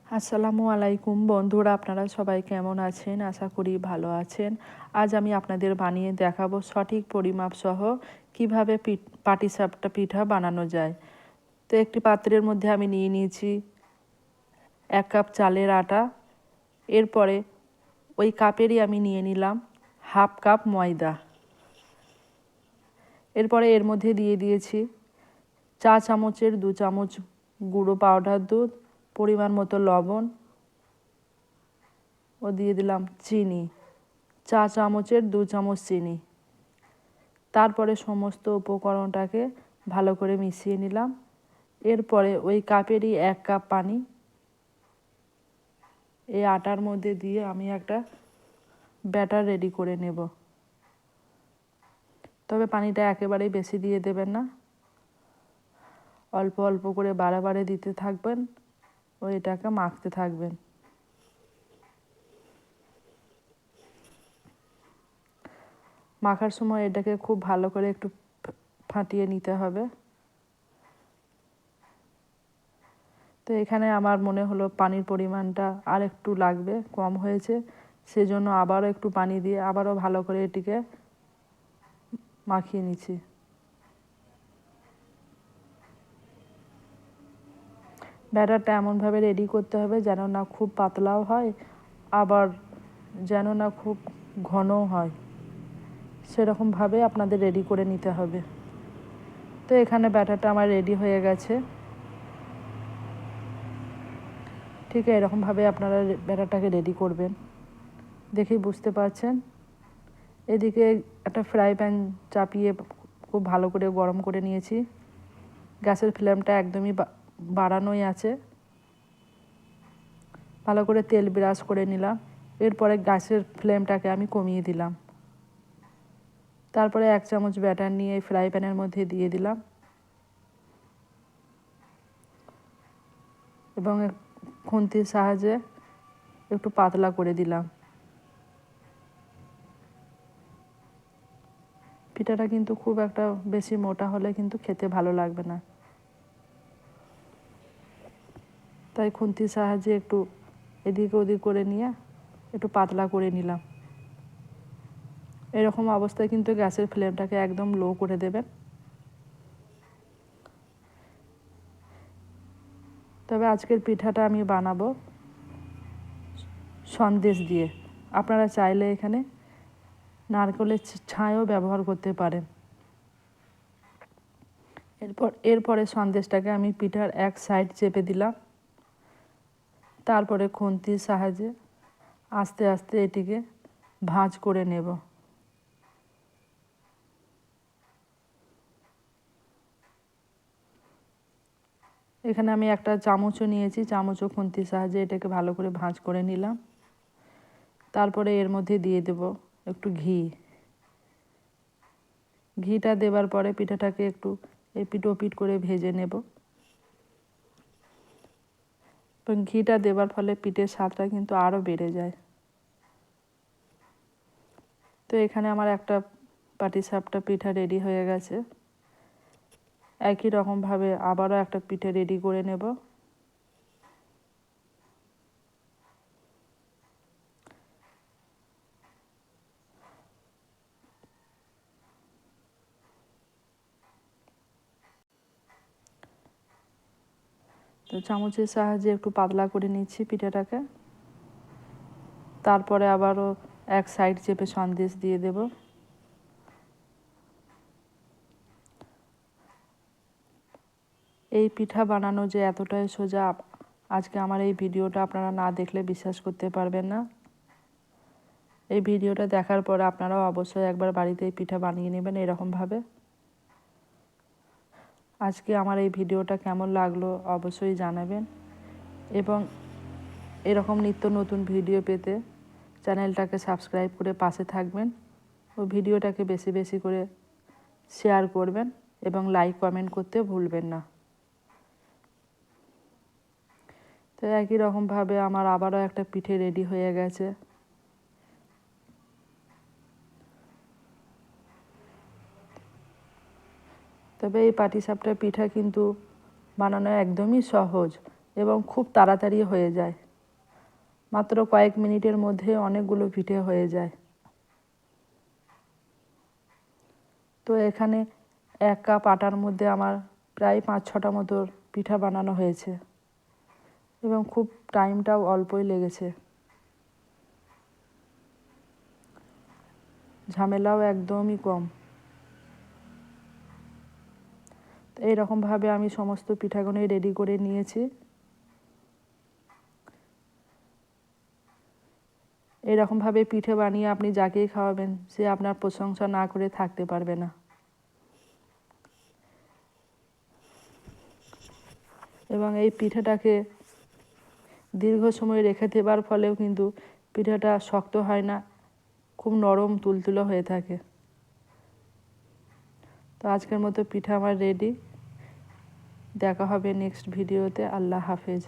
আসসালামু আলাইকুম বন্ধুরা, আপনারা সবাই কেমন আছেন? আশা করি ভালো আছেন। আজ আমি আপনাদের বানিয়ে দেখাবো সঠিক পরিমাপ সহ কিভাবে পাটিসাপটা পিঠা বানানো যায়। তো একটি পাত্রের মধ্যে আমি নিয়ে নিয়েছি 1 কাপ চালের আটা। এরপরে ওই কাপেরই আমি নিয়ে নিলাম 1/2 কাপ ময়দা। এরপরে এর মধ্যে দিয়ে দিয়েছি 4 চামচের 2 চামচ গুঁড়ো পাউডার দুধ, পরিমাণ মতো লবণ ও দিয়ে দিলাম চিনি, 4 চামচের 2 চামচ চিনি। তারপরে সমস্ত উপকরণটাকে ভালো করে মিশিয়ে নিলাম। এরপরে ওই কাপেরই 1 কাপ পানি এই আটার মধ্যে দিয়ে আমি একটা ব্যাটার রেডি করে নেব। তবে পানিটা একেবারেই বেশি দিয়ে দেবেন না, অল্প অল্প করে বারে দিতে থাকবেন ও এটাকে মাখতে থাকবেন। মাখার সময় এটাকে খুব ভালো করে একটু ফাটিয়ে নিতে হবে। তো এখানে আমার মনে হলো পানির পরিমাণটা আর একটু লাগবে, কম হয়েছে, সেজন্য আবারও একটু পানি দিয়ে আবারও ভালো করে এটিকে মাখিয়ে নিচ্ছি। ব্যাটারটা এমনভাবে রেডি করতে হবে যেন না খুব পাতলাও হয়, আবার যেন না খুব ঘনও হয়, সেরকমভাবে আপনাদের রেডি করে নিতে হবে। তো এখানে ব্যাটারটা আমার রেডি হয়ে গেছে। ঠিক এরকমভাবে আপনারা ব্যাটারটাকে রেডি করবেন, দেখেই বুঝতে পারছেন। এদিকে একটা ফ্রাই প্যান চাপিয়ে খুব ভালো করে গরম করে নিয়েছি। গ্যাসের ফ্লেমটা একদমই বাড়ানোই আছে। ভালো করে তেল ব্রাশ করে নিলাম। এরপরে গ্যাসের ফ্লেমটাকে আমি কমিয়ে দিলাম। তারপরে 1 চামচ ব্যাটার নিয়ে এই ফ্রাই প্যানের মধ্যে দিয়ে দিলাম এবং খুন্তির সাহায্যে একটু পাতলা করে দিলাম। পিঠাটা কিন্তু খুব একটা বেশি মোটা হলে কিন্তু খেতে ভালো লাগবে না, তাই খুন্তির সাহায্যে একটু এদিক ওদিক করে নিয়ে একটু পাতলা করে নিলাম। এরকম অবস্থায় কিন্তু গ্যাসের ফ্লেমটাকে একদম লো করে দেবেন। তবে আজকের পিঠাটা আমি বানাবো সন্দেশ দিয়ে। আপনারা চাইলে এখানে নারকেলের ছাইও ব্যবহার করতে পারেন। এরপরে সন্দেশটাকে আমি পিঠার এক সাইড চেপে দিলাম। তারপরে খুন্তির সাহায্যে আস্তে আস্তে এটিকে ভাঁজ করে নেব। এখানে আমি একটা চামচও নিয়েছি, চামচও খুন্তির সাহায্যে এটাকে ভালো করে ভাঁজ করে নিলাম। তারপরে এর মধ্যে দিয়ে দেব একটু ঘি। ঘিটা দেবার পরে পিঠাটাকে একটু এপিট ওপিট করে ভেজে নেব এবং ঘিটা দেবার ফলে পিঠের স্বাদটা কিন্তু আরও বেড়ে যায়। তো এখানে আমার একটা পাটিসাপটা পিঠা রেডি হয়ে গেছে। একই রকমভাবে আবারও একটা পিঠে রেডি করে নেব। তো চামচের সাহায্যে একটু পাতলা করে নিচ্ছি পিঠাটাকে। তারপরে আবারও এক সাইড চেপে সন্দেশ দিয়ে দেব। এই পিঠা বানানো যে এতটাই সোজা, আজকে আমার এই ভিডিওটা আপনারা না দেখলে বিশ্বাস করতে পারবেন না। এই ভিডিওটা দেখার পরে আপনারাও অবশ্যই একবার বাড়িতে এই পিঠা বানিয়ে নেবেন এরকমভাবে। আজকে আমার এই ভিডিওটা কেমন লাগলো অবশ্যই জানাবেন এবং এরকম নিত্য নতুন ভিডিও পেতে চ্যানেলটাকে সাবস্ক্রাইব করে পাশে থাকবেন ও ভিডিওটাকে বেশি বেশি করে শেয়ার করবেন এবং লাইক কমেন্ট করতে ভুলবেন না। তো একই রকমভাবে আমার আবারও একটা পিঠে রেডি হয়ে গেছে। তবে এই পাটিসাপটা পিঠা কিন্তু বানানো একদমই সহজ। এবং খুব তাড়াতাড়ি হয়ে যায়। মাত্র কয়েক মিনিটের মধ্যে অনেকগুলো পিঠে হয়ে যায়। তো এখানে 1 কাপ আটার মধ্যে আমার প্রায় 5-6টা মতো পিঠা বানানো হয়েছে এবং খুব টাইমটাও অল্পই লেগেছে, ঝামেলাও একদমই কম। তো এইরকমভাবে আমি সমস্ত পিঠাগুলোই রেডি করে নিয়েছি। এরকমভাবে পিঠে বানিয়ে আপনি যাকেই খাওয়াবেন সে আপনার প্রশংসা না করে থাকতে পারবে না। এবং এই পিঠাটাকে দীর্ঘ সময় রেখে দেবার ফলেও কিন্তু পিঠাটা শক্ত হয় না, খুব নরম তুলতুলে হয়ে থাকে। তো আজকের মতো পিঠা আমার রেডি। দেখা হবে নেক্সট ভিডিওতে। আল্লাহ হাফেজ।